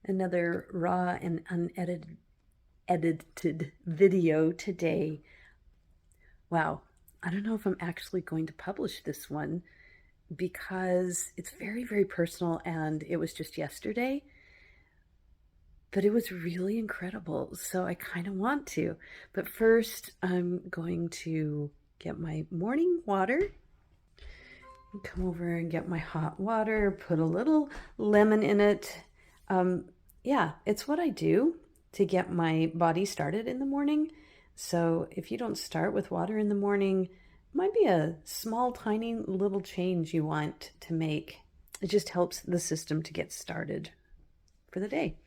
Another raw and unedited video today. Wow, I don't know if I'm actually going to publish this one because it's very, very personal and it was just yesterday, but it was really incredible. So I kind of want to. But first, I'm going to get my morning water. Come over and get my hot water, put a little lemon in it. Um, yeah, it's what I do to get my body started in the morning. So if you don't start with water in the morning, it might be a small, tiny little change you want to make. It just helps the system to get started for the day.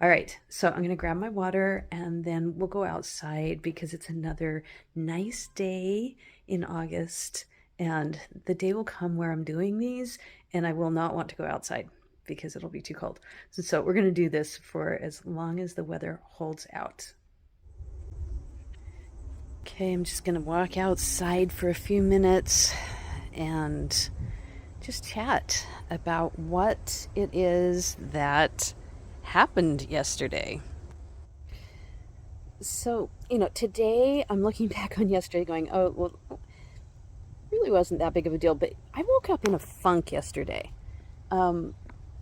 All right, so I'm going to grab my water and then we'll go outside because it's another nice day in August. And the day will come where I'm doing these and I will not want to go outside because it'll be too cold. So we're going to do this for as long as the weather holds out. Okay, I'm just going to walk outside for a few minutes and just chat about what it is that happened yesterday. So, today I'm looking back on yesterday going, oh, well, really wasn't that big of a deal, but I woke up in a funk yesterday.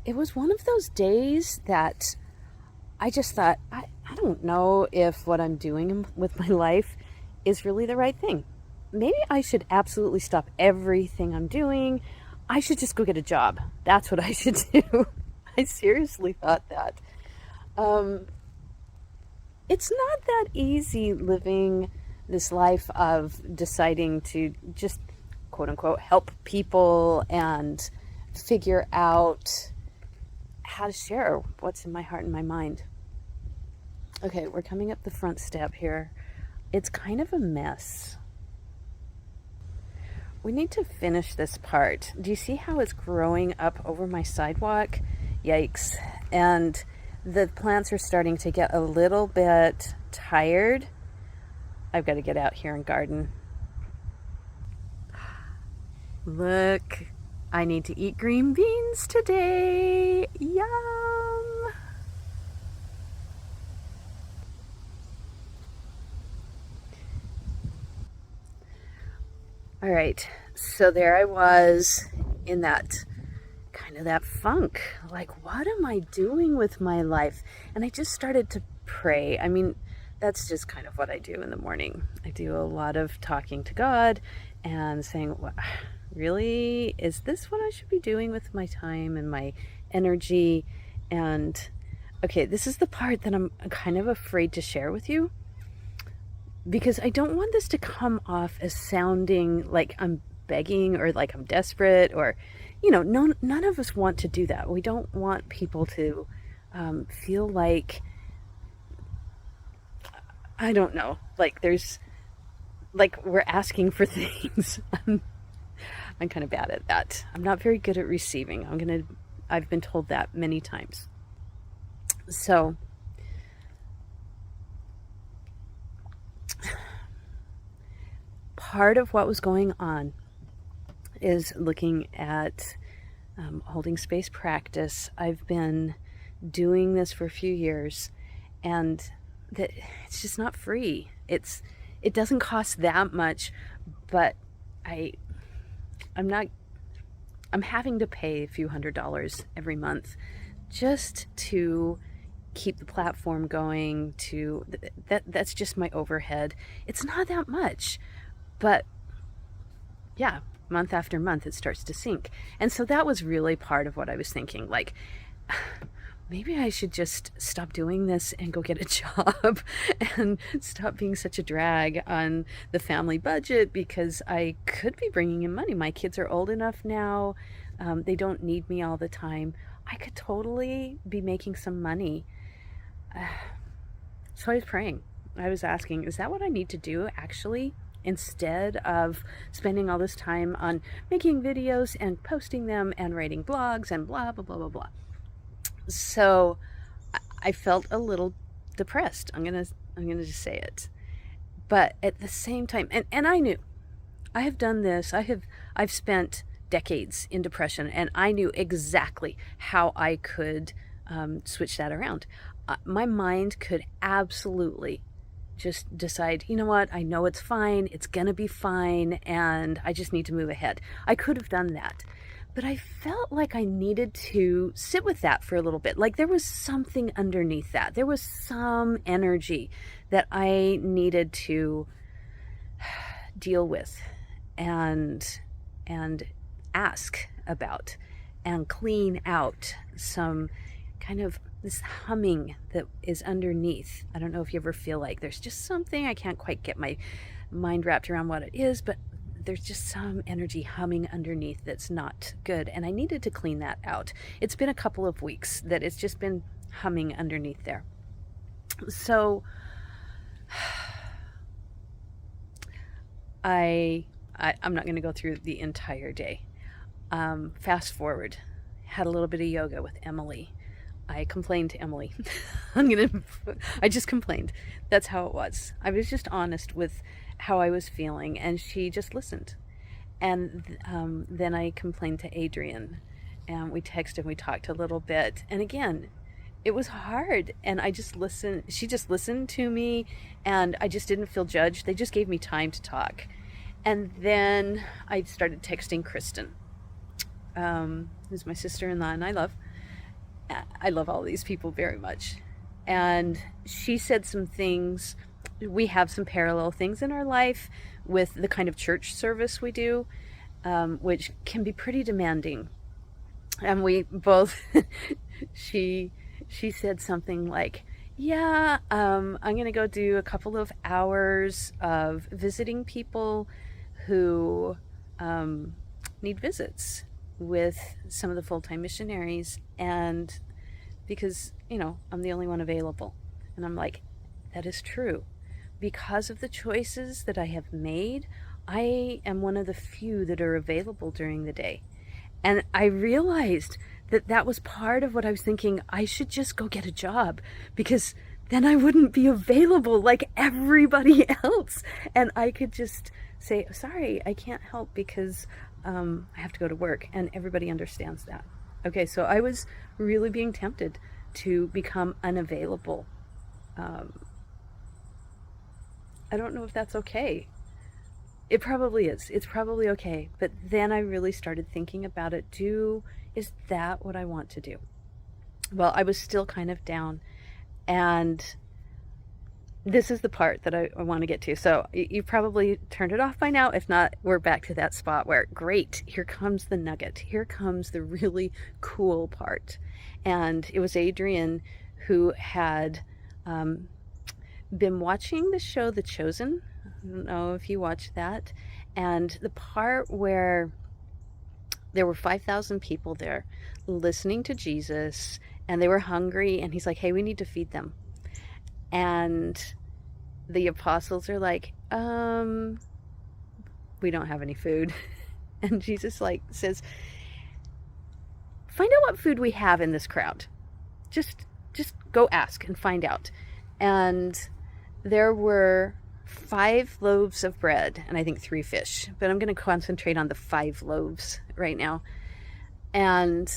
It was one of those days that I just thought, I don't know if what I'm doing with my life is really the right thing. Maybe I should absolutely stop everything I'm doing. I should just go get a job. That's what I should do. I seriously thought that. It's not that easy living this life of deciding to just quote unquote help people and figure out how to share what's in my heart and my mind. Okay, we're coming up the front step here. It's kind of a mess. We need to finish this part. Do you see how it's growing up over my sidewalk? Yikes. And the plants are starting to get a little bit tired. I've got to get out here and garden. Look, I need to eat green beans today. Yum! All right, so there I was in that kind of that funk. Like, what am I doing with my life? And I just started to pray. I mean, that's just kind of what I do in the morning. I do a lot of talking to God and saying, well, really, is this what I should be doing with my time and my energy? And okay, this is the part that I'm kind of afraid to share with you because I don't want this to come off as sounding like I'm begging or like I'm desperate or, none of us want to do that. We don't want people to feel like, I don't know, like we're asking for things. I'm kind of bad at that. I'm not very good at receiving. I've been told that many times. So, part of what was going on is looking at holding space practice. I've been doing this for a few years, and that it's just not free. It doesn't cost that much, but I'm having to pay a few $100s every month just to keep the platform going. That's just my overhead. It's not that much, but yeah, month after month it starts to sink. And so that was really part of what I was thinking, like, maybe I should just stop doing this and go get a job and stop being such a drag on the family budget because I could be bringing in money. My kids are old enough now. They don't need me all the time. I could totally be making some money. So I was praying. I was asking, is that what I need to do actually? Instead of spending all this time on making videos and posting them and writing blogs and blah, blah, blah, blah, blah. So I felt a little depressed. I'm gonna just say it. But at the same time, and I knew I have done this. I've spent decades in depression, and I knew exactly how I could switch that around. My mind could absolutely just decide, you know what, I know it's fine, it's gonna be fine, and I just need to move ahead. I could have done that. But I felt like I needed to sit with that for a little bit. Like there was something underneath that. There was some energy that I needed to deal with and and ask about and clean out some kind of this humming that is underneath. I don't know if you ever feel like there's just something, I can't quite get my mind wrapped around what it is, but there's just some energy humming underneath that's not good, and I needed to clean that out. It's been a couple of weeks that it's just been humming underneath there. So I'm not going to go through the entire day. Fast forward, had a little bit of yoga with Emily. I complained to Emily. I just complained. That's how it was. I was just honest with how I was feeling, and she just listened. And then I complained to Adrian, and we texted, we talked a little bit. And again, it was hard, and I just listened. She just listened to me, and I just didn't feel judged. They just gave me time to talk. And then I started texting Kristen, who's my sister-in-law, and I love all these people very much. And she said some things. We have some parallel things in our life with the kind of church service we do, which can be pretty demanding. And we both, she said something like, yeah, I'm going to go do a couple of hours of visiting people who need visits with some of the full-time missionaries, and because, I'm the only one available. And I'm like, that is true. Because of the choices that I have made, I am one of the few that are available during the day. And I realized that that was part of what I was thinking. I should just go get a job, because then I wouldn't be available like everybody else. And I could just say, sorry, I can't help because I have to go to work, and everybody understands that. Okay, so I was really being tempted to become unavailable. I don't know if that's okay. It probably is. It's probably okay. But then I really started thinking about it. Is that what I want to do? Well, I was still kind of down, and this is the part that I want to get to. So you probably turned it off by now. If not, we're back to that spot where, great, here comes the nugget. Here comes the really cool part. And it was Adrian who had been watching the show The Chosen. I don't know if you watched that. And the part where there were 5,000 people there listening to Jesus, and they were hungry, and he's like, hey, we need to feed them. And the apostles are like, we don't have any food. And Jesus says, find out what food we have in this crowd. Just go ask and find out. And there were 5 loaves of bread and I think 3 fish, but I'm going to concentrate on the 5 loaves right now. And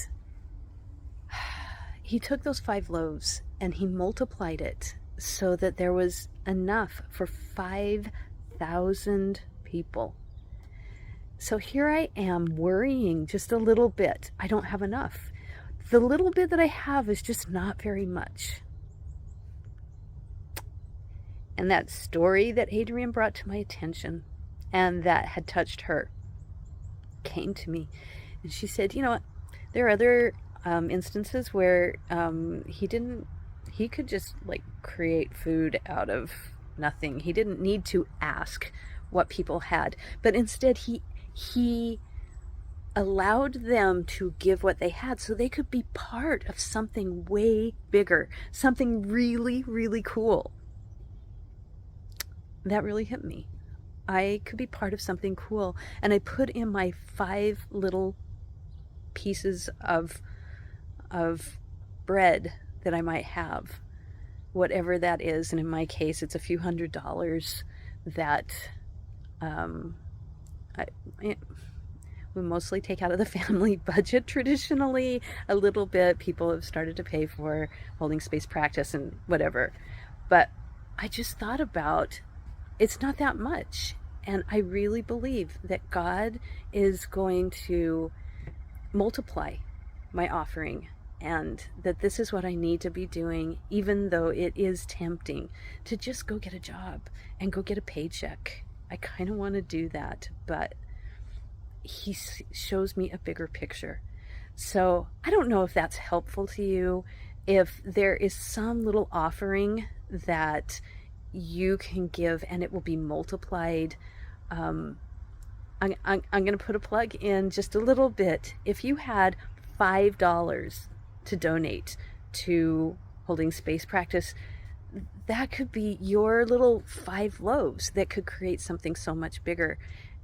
he took those 5 loaves and he multiplied it so that there was enough for 5,000 people. So here I am worrying just a little bit. I don't have enough. The little bit that I have is just not very much. And that story that Adrian brought to my attention and that had touched her came to me. And she said, you know what, there are other instances where he could just create food out of nothing. He didn't need to ask what people had, but instead he allowed them to give what they had so they could be part of something way bigger, something really, really cool. That really hit me. I could be part of something cool. And I put in my 5 little pieces of bread that I might have, whatever that is. And in my case, it's a few $100s that we mostly take out of the family budget traditionally. A little bit, people have started to pay for holding space practice and whatever. But I just thought about, it's not that much. And I really believe that God is going to multiply my offering, and that this is what I need to be doing, even though it is tempting to just go get a job and go get a paycheck. I kind of want to do that, but he shows me a bigger picture. So I don't know if that's helpful to you. If there is some little offering that you can give and it will be multiplied, um, I'm going to put a plug in just a little bit. If you had $5 to donate to holding space practice, that could be your little 5 loaves that could create something so much bigger.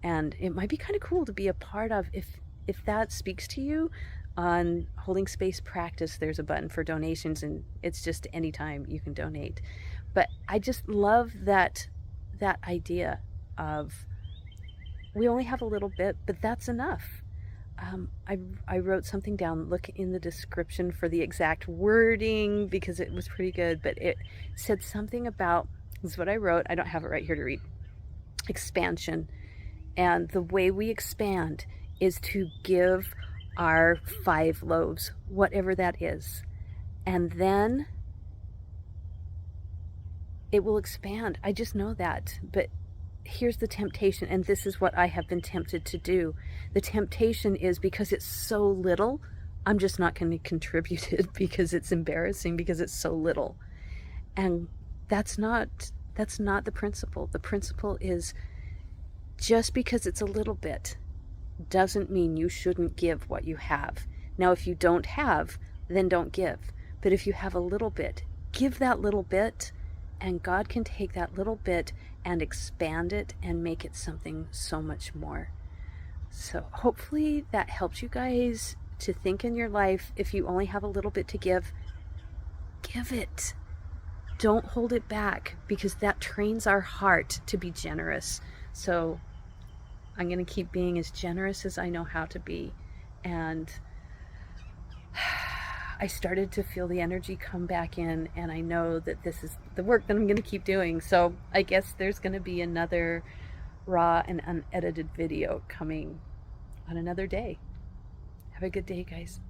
And it might be kind of cool to be a part of. If that speaks to you, on holding space practice, there's a button for donations, and it's just anytime you can donate. But I just love that idea of, we only have a little bit, but that's enough. I wrote something down. Look in the description for the exact wording, because it was pretty good, but it said something about, this is what I wrote, I don't have it right here to read, expansion. And the way we expand is to give our 5 loaves, whatever that is. And then it will expand. I just know that. But here's the temptation, and this is what I have been tempted to do. The temptation is, because it's so little, I'm just not going to contribute it because it's embarrassing, because it's so little. And that's not the principle. The principle is, just because it's a little bit doesn't mean you shouldn't give what you have. Now, if you don't have, then don't give. But if you have a little bit, give that little bit, and God can take that little bit and expand it and make it something so much more. So hopefully that helps you guys to think in your life. If you only have a little bit to give, give it. Don't hold it back, because that trains our heart to be generous. So I'm going to keep being as generous as I know how to be. And I started to feel the energy come back in, and I know that this is the work that I'm going to keep doing. So I guess there's going to be another raw and unedited video coming on another day. Have a good day, guys.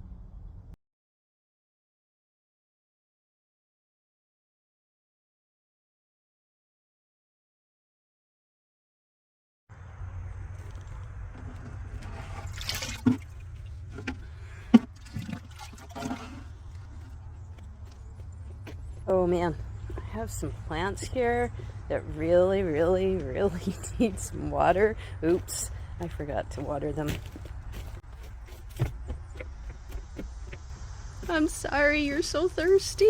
Oh man, I have some plants here that really, really, really need some water. Oops, I forgot to water them. I'm sorry, you're so thirsty.